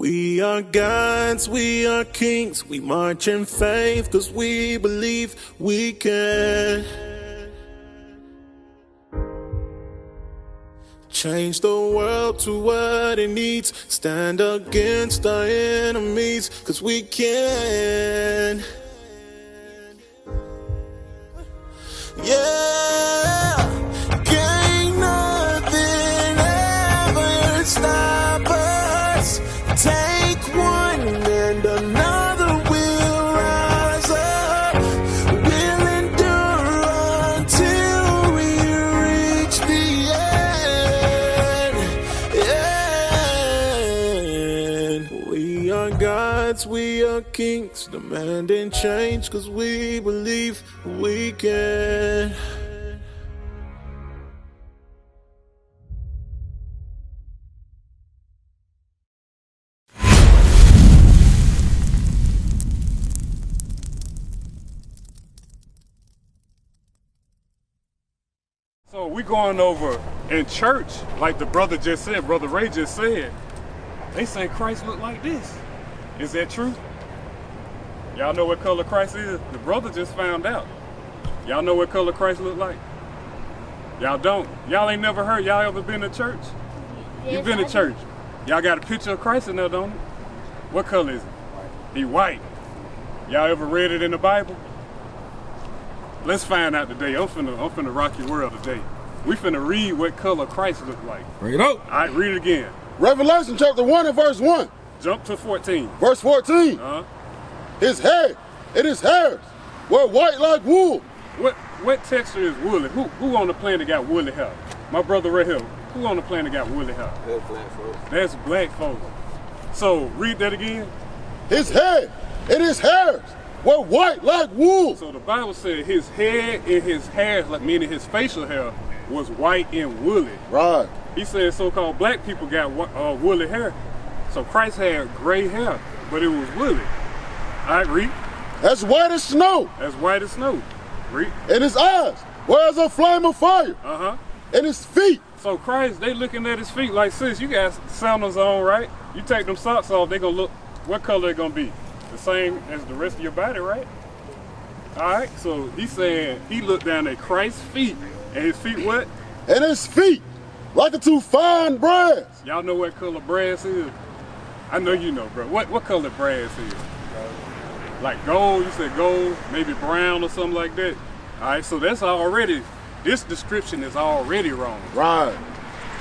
We are gods, we are kings, we march in faith, cause we believe we can change the world to what it needs, stand against our enemies, cause we can. Yeah, can't nothing ever stop us. Take one and another will rise up. We'll endure until we reach the end. We are gods, we are kings, demanding change, cause we believe we can. So we going over in church, like the brother just said, Brother Ray just said, they say Christ look like this. Is that true? Y'all know what color Christ is? The brother just found out. Y'all know what color Christ look like? Y'all don't? Y'all ain't never heard? Y'all ever been to church? Yes, You been to church? Y'all got a picture of Christ in there, don't you? What color is it? He white. Y'all ever read it in the Bible? Let's find out today. I'm finna rock your world today. We finna read what color Christ look like. Bring it up. All right, read it again. Revelation chapter 1 and verse 1. Jump to 14. Verse 14. Uh-huh. His head and his hairs were white like wool. What texture is woolly? Who on the planet got woolly hair? My brother right here. Who on the planet got woolly hair? That's black folks. That's black folks. So read that again. His head and his hairs were white like wool. So the Bible said his head and his hair, like meaning his facial hair, was white and woolly. Right. He said so-called black people got woolly hair. So Christ had gray hair, but it was woolly. All right, read. As white as snow. As white as snow. Read. And his eyes were as a flame of fire. Uh-huh. And his feet. So Christ, they looking at his feet like, sis, you got sandals on, right? You take them socks off, they gonna look, what color they gonna be? The same as the rest of your body, right? All right, so he said he looked down at Christ's feet, and his feet what? And his feet like unto fine brass. Y'all know what color brass is? I know you know, bro. What color brass is? Like gold, you said gold, maybe brown or something like that. All right, so that's already, this description is already wrong. Right.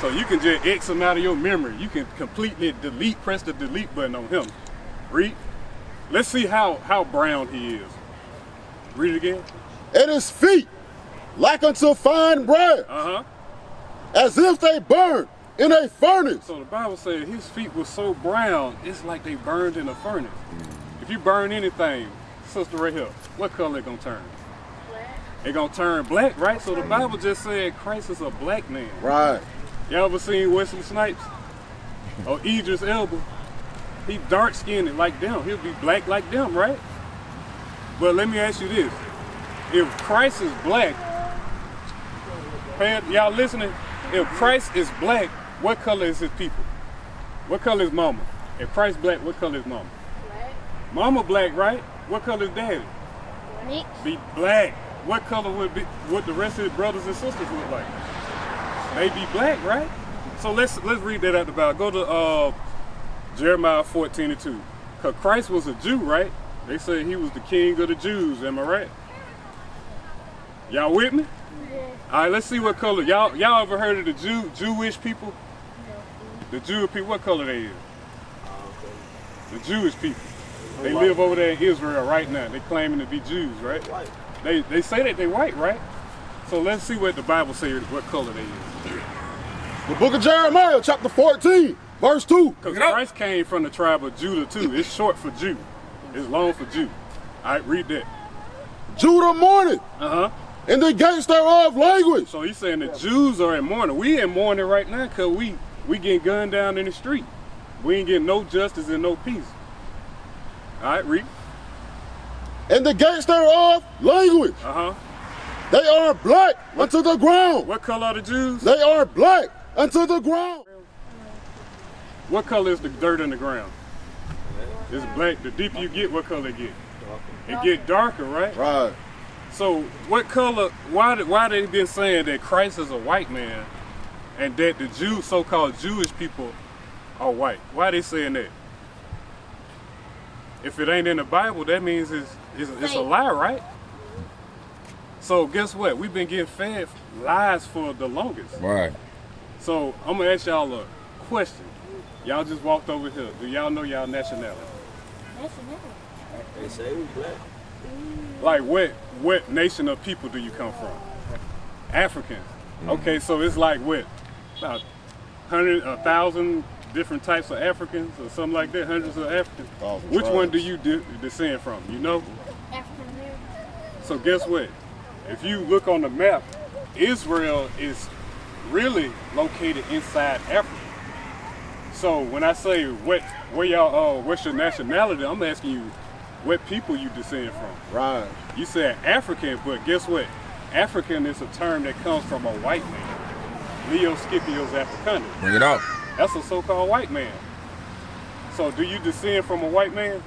So you can just X him out of your memory. You can completely press the delete button on him. Read. Let's see how brown he is. Read it again. And his feet like unto fine brass. Uh-huh. As if they burned in a furnace. So the Bible said his feet were so brown, it's like they burned in a furnace. If you burn anything, sister right here, what color it gonna turn? Black. It gonna turn black, right? So the Bible just said Christ is a black man. Right. Y'all ever seen Wesley Snipes? Or Idris Elba? He dark skinned like them. He'll be black like them, right? But let me ask you this. If Christ is black, y'all listening? If Christ is black, what color is his people? What color is mama? If Christ black, what color is mama? Black. Mama black, right? What color is daddy? Mix. Be black. What color would be what the rest of his brothers and sisters look like? They be black, right? So let's read that out the Bible. Go to Jeremiah 14:2. Because Christ was a Jew, right? They say he was the king of the Jews, am I right? Y'all with me? Yeah. All right, let's see what color. Y'all ever heard of the Jewish people? The Jewish people, what color they is? The Jewish people. They live over there in Israel right now. They claiming to be Jews, right? White. They say that they white, right? So let's see what the Bible says, what color they is. The book of Jeremiah, chapter 14, verse 2. Because Christ came from the tribe of Judah too. It's short for Jew. It's long for Jew. All right, read that. Judah mourneth, Uh-huh. and the gates thereof languish. So he's saying the Jews are in mourning. We in mourning right now because we getting gunned down in the street. We ain't getting no justice and no peace. All right, read. And the gates thereof languish. Uh-huh. They are black unto the ground. What color are the Jews? They are black unto the ground. What color is the dirt in the ground? It's black. The deeper you get, what color it get? It get darker, right? Right. So what color, why they been saying that Christ is a white man and that the Jews, so-called Jewish people, are white? Why they saying that? If it ain't in the Bible, that means it's a lie, right? So guess what? We've been getting fed lies for the longest. Right. So I'm gonna ask y'all a question. Y'all just walked over here. Do y'all know y'all nationality? They say we black. Like what nation of people do you come from? Africans. Okay, so it's like what? About 100, 1,000 different types of Africans or something like that, hundreds of Africans. Which one do you descend from, you know? African American. So guess what? If you look on the map, Israel is really located inside Africa. So when I say where y'all, what's your nationality, I'm asking you what people you descend from. Right. You said African, but guess what? African is a term that comes from a white man. Leo Scipio's Africanus. Bring it out. That's a so-called white man. So do you descend from a white man?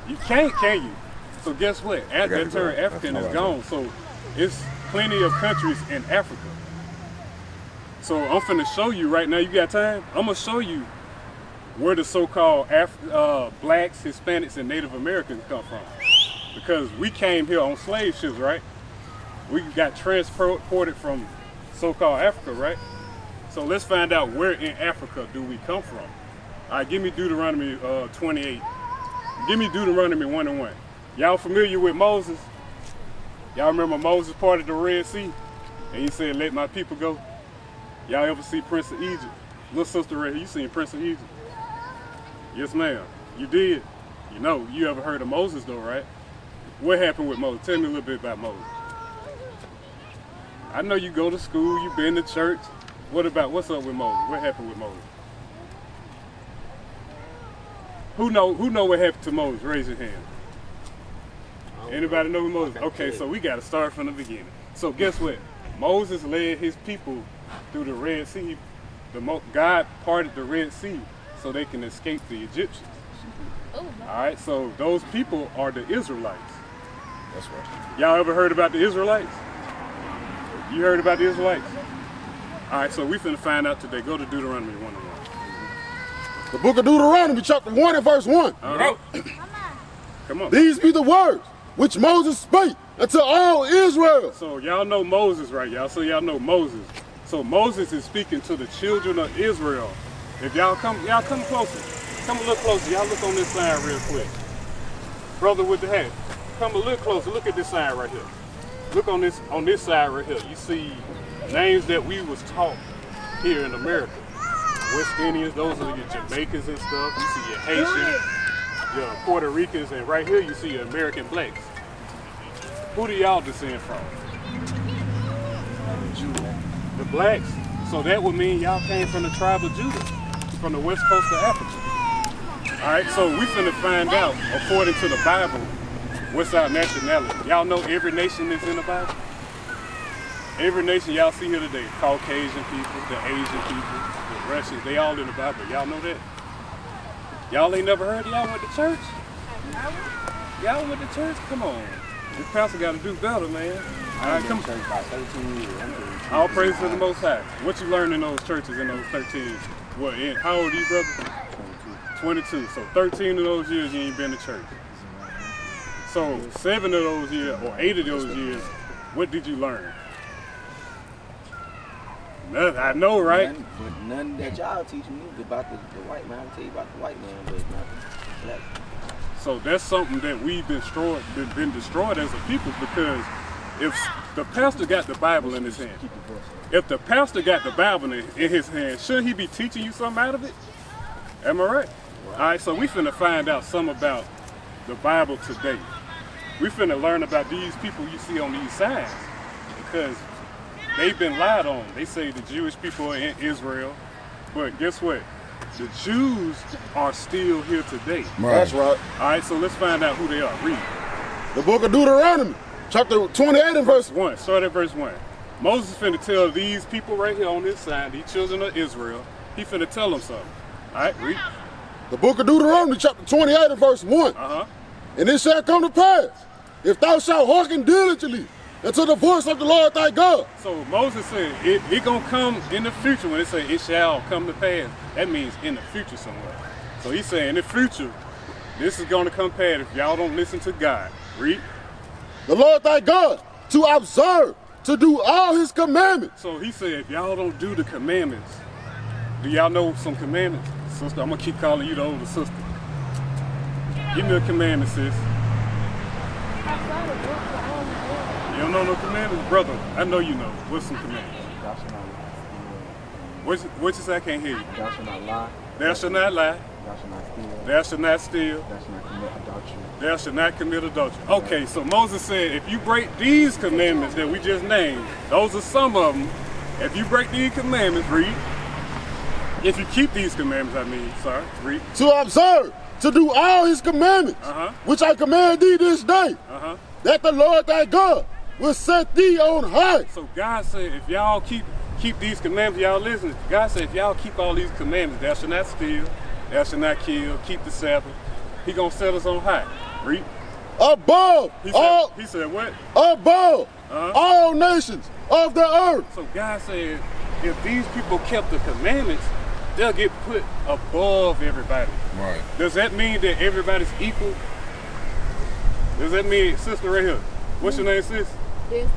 You can't, can you? So guess what? That term African is gone. So it's plenty of countries in Africa. So I'm finna show you right now. You got time? I'm gonna show you where the so-called blacks, Hispanics, and Native Americans come from. Because we came here on slave ships, right? We got transported from so-called Africa, right? So let's find out where in Africa do we come from. All right, give me Deuteronomy 28. Give me Deuteronomy 1:1. Y'all familiar with Moses? Y'all remember Moses parted the Red Sea? And he said, let my people go? Y'all ever see Prince of Egypt? Little sister right here, you seen Prince of Egypt? Yes, ma'am. You did? You know, you ever heard of Moses though, right? What happened with Moses? Tell me a little bit about Moses. I know you go to school, you been to church. What's up with Moses? What happened with Moses? Who know what happened to Moses? Raise your hand. Anybody know who Moses? Okay, so we gotta start from the beginning. So guess what? Moses led his people through the Red Sea. God parted the Red Sea so they can escape the Egyptians. All right, so those people are the Israelites. That's right. Y'all ever heard about the Israelites? You heard about the Israelites? All right, so we finna find out today. Go to Deuteronomy 1:1. The book of Deuteronomy, chapter 1 and verse 1. All right. Come on. These be the words which Moses spake unto all Israel. So y'all know Moses, right, y'all? So y'all know Moses. So Moses is speaking to the children of Israel. If y'all come closer. Come a little closer. Y'all look on this side real quick. Brother with the hat, come a little closer. Look at this side right here. Look on this side right here. You see names that we was taught here in America. West Indians, those are your Jamaicans and stuff. You see your Haitians, your Puerto Ricans, and right here you see your American blacks. Who do y'all descend from? The blacks. So that would mean y'all came from the tribe of Judah, from the west coast of Africa. All right, so we finna find out, according to the Bible, what's our nationality. Y'all know every nation is in the Bible? Every nation y'all see here today, Caucasian people, the Asian people, the Russians, they all in the Bible. Y'all know that? Y'all ain't never heard? Y'all went to church? Y'all went to church? Come on. This pastor got to do better, man. All right, come on. All praise to the Most High. What you learned in those churches in those 13? What? How old are you, brother? 22. So 13 of those years you ain't been to church. So 7 of those years, or 8 of those years, what did you learn? Nothing. I know, right? None that y'all teaching me about the white man. I'll tell you about the white man, but not black. So that's something that we've been destroyed as a people, because if the pastor got the Bible in his hand, if the pastor got the Bible in his hand, shouldn't he be teaching you something out of it? Am I right? All right, so we finna find out some about the Bible today. We finna learn about these people you see on these signs, because they've been lied on. They say the Jewish people are in Israel, but guess what? The Jews are still here today. Right. That's right. All right, so let's find out who they are. Read. The book of Deuteronomy, chapter 28 and verse 1. Start at verse 1. Moses finna tell these people right here on this side, these children of Israel, he finna tell them something. All right, read. The book of Deuteronomy, chapter 28 and verse 1. And it shall come to pass, if thou shalt hearken diligently unto the voice of the Lord thy God. So Moses said it gonna come in the future. When it say it shall come to pass, that means in the future somewhere. So he's saying in the future, this is gonna come past if y'all don't listen to God. Read. The Lord thy God, to observe, to do all his commandments. So he said if y'all don't do the commandments, do y'all know some commandments? Sister, I'm gonna keep calling you the older sister. Give me a commandment, sis. You don't know no commandments? Brother, I know you know. What's some commandments? Thou shalt not steal. What you say? I can't hear you. Thou shalt not lie. Thou shalt not lie. Thou shalt not steal. Thou shalt not steal. Thou shalt not commit adultery. Thou shalt not commit adultery. Okay, so Moses said if you break these commandments that we just named, those are some of them. If you break these commandments, read. If you keep these commandments, read. To observe, to do all his commandments, which I command thee this day, that the Lord thy God will set thee on high. So God said if y'all keep these commandments, y'all listen. God said if y'all keep all these commandments, thou shalt not steal, thou shalt not kill, keep the Sabbath, he gonna set us on high. Read. Above all. He said what? Above all nations of the earth. So God said if these people kept the commandments, they'll get put above everybody. Right. Does that mean that everybody's equal? Does that mean, sister right here, what's your name, sis? Destiny.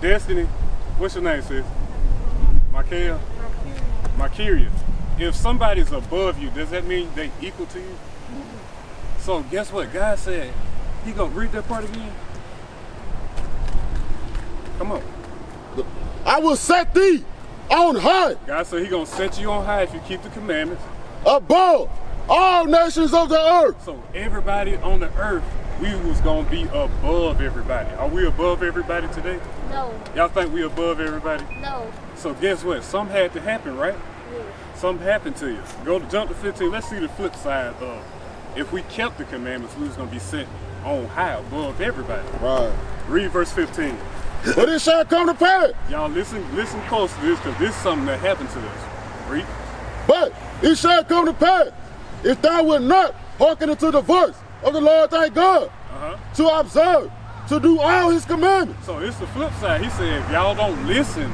Destiny. What's your name, sis? Markeia? Markeia. If somebody's above you, does that mean they equal to you? So guess what? God said, he gonna read that part again. Come on. I will set thee on high. God said he gonna set you on high if you keep the commandments. Above all nations of the earth. So everybody on the earth, we was gonna be above everybody. Are we above everybody today? No. Y'all think we above everybody? No. So guess what? Something had to happen, right? Yeah. Something happened to you. Jump to 15. Let's see the flip side of if we kept the commandments, we was gonna be set on high above everybody. Right. Read verse 15. But it shall come to pass. Y'all listen close to this, because this is something that happened to us. Read. But it shall come to pass, if thou wilt not hearken unto the voice of the Lord thy God, to observe, to do all his commandments. So it's the flip side. He said, if y'all don't listen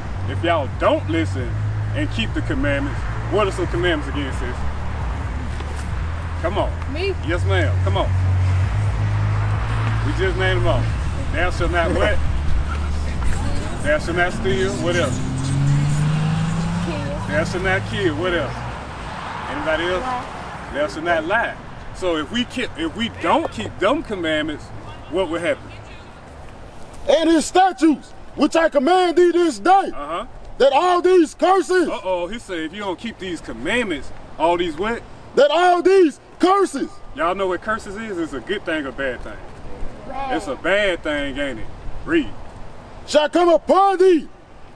and keep the commandments, what are some commandments again, sis? Come on. Me? Yes, ma'am. Come on. We just named them all. Thou shalt not what? Thou shalt not steal. What else? Kill. Thou shalt not kill. What else? Anybody else? Lie. Thou shalt not lie. So if we don't keep them commandments, what will happen? And his statutes, which I command thee this day, that all these curses. He said if you don't keep these commandments, all these what? That all these curses. Y'all know what curses is? It's a good thing or bad thing? Bad. It's a bad thing, ain't it? Read. Shall come upon thee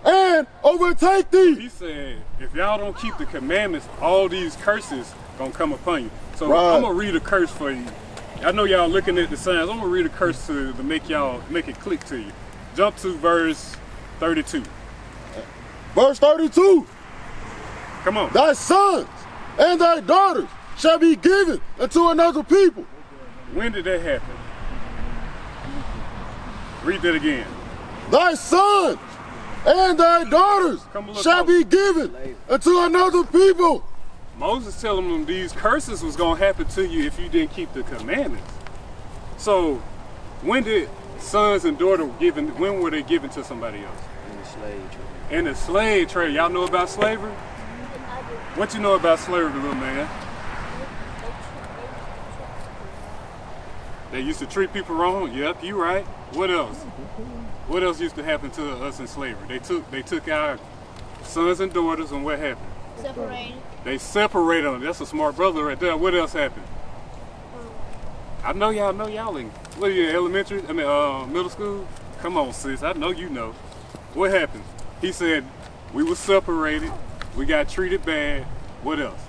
and overtake thee. He said, if y'all don't keep the commandments, all these curses gonna come upon you. So Right. I'm gonna read a curse for you. I know y'all looking at the signs. I'm gonna read a curse to make it click to you. Jump to verse 32. Verse 32. Come on. Thy sons and thy daughters shall be given unto another people. When did that happen? Read that again. Thy sons and thy daughters Come a little shall be given unto another people. Moses telling them these curses was gonna happen to you if you didn't keep the commandments. So when did sons and daughters when were they given to somebody else? In the slave trade. In the slave trade. Y'all know about slavery? What you know about slavery, little man? They used to treat people wrong. Yep, you right. What else? What else used to happen to us in slavery? They took our sons and daughters, and what happened? Separated. They separated them. That's a smart brother right there. What else happened? I know y'all in what are you, elementary? Middle school? Come on, sis. I know you know. What happened? He said we were separated. We got treated bad. What else?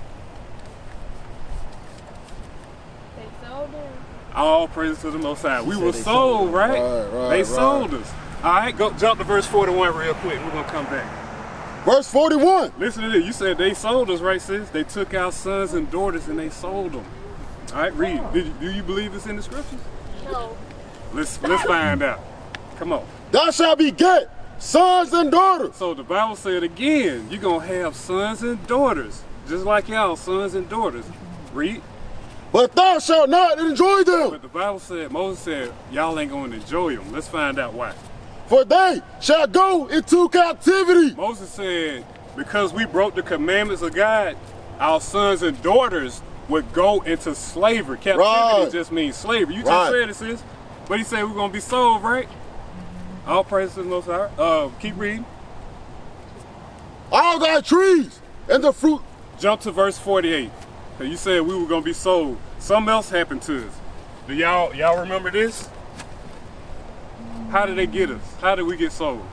They sold them. All praise to the Most High. We were sold, right? Right, They sold us. All right, go jump to verse 41 real quick. We're gonna come back. Verse 41. Listen to this. You said they sold us, right, sis? They took our sons and daughters and they sold them. All right, read. Do you believe it's in the scriptures? No. Let's find out. Come on. Thou shalt beget sons and daughters. So the Bible said again, you're going to have sons and daughters, just like y'all, sons and daughters. Read. But thou shalt not enjoy them. But the Bible said, Moses said, y'all ain't going to enjoy them. Let's find out why. For they shall go into captivity. Moses said, because we broke the commandments of God, our sons and daughters would go into slavery. Captivity Right. just means slavery. You Right. just said it, sis. But he said we're going to be sold, right? All praises to the Most High. Keep reading. All thy trees and the fruit. Jump to verse 48. You said we were going to be sold. Something else happened to us. Do y'all remember this? How did they get us? How did we get sold?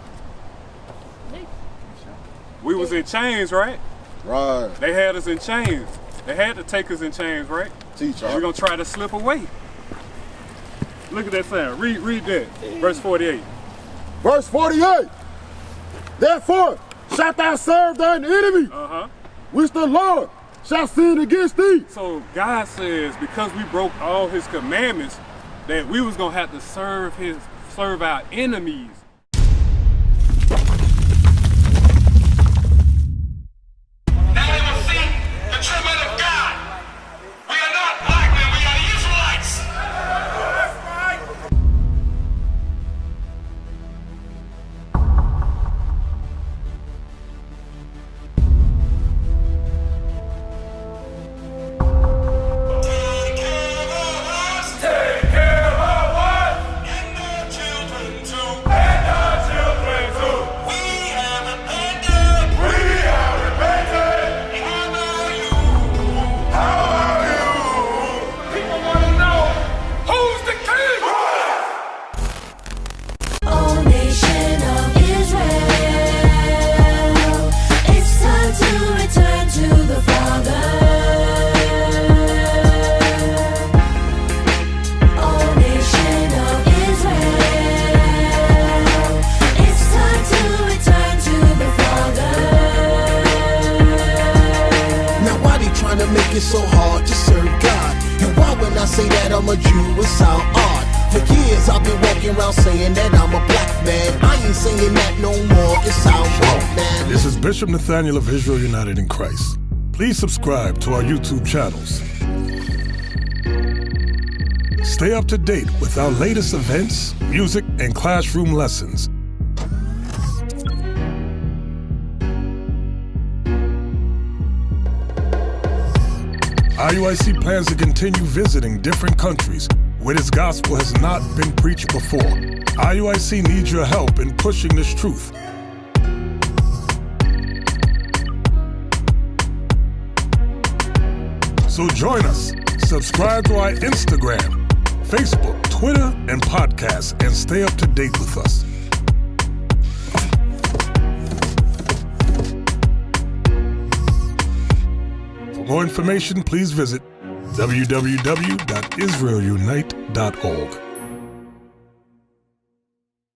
We was in chains, right? Right. They had us in chains. They had to take us in chains, right? Teach We're going to try to slip away. Look at that sound. Read that. Verse 48. Verse 48. Therefore shalt thou serve thine enemy, which the Lord shall sin against thee. So God says, because we broke all his commandments, that we was going to have to serve our enemies. Now they will see the true men of God. We are not black men, we are Israelites. Take care of us. And our children too. We have repented. How are you? People want to know, who's the king? O nation of Israel, it's time to return to the Father. O nation of Israel, it's time to return to the Father. Now why they trying to make it so hard to serve God? And why when I say that I'm a Jew, it sound odd? For years I've been walking around saying that I'm a black man. I ain't saying that no more, it sound wrong, man. This is Bishop Nathanyel of Israel United in Christ. Please subscribe to our YouTube channels. Stay up to date with our latest events, music, and classroom lessons. IUIC plans to continue visiting different countries where this gospel has not been preached before. IUIC needs your help in pushing this truth. So join us. Subscribe to our Instagram, Facebook, Twitter, and podcasts, and stay up to date with us. For more information, please visit www.israelunite.org.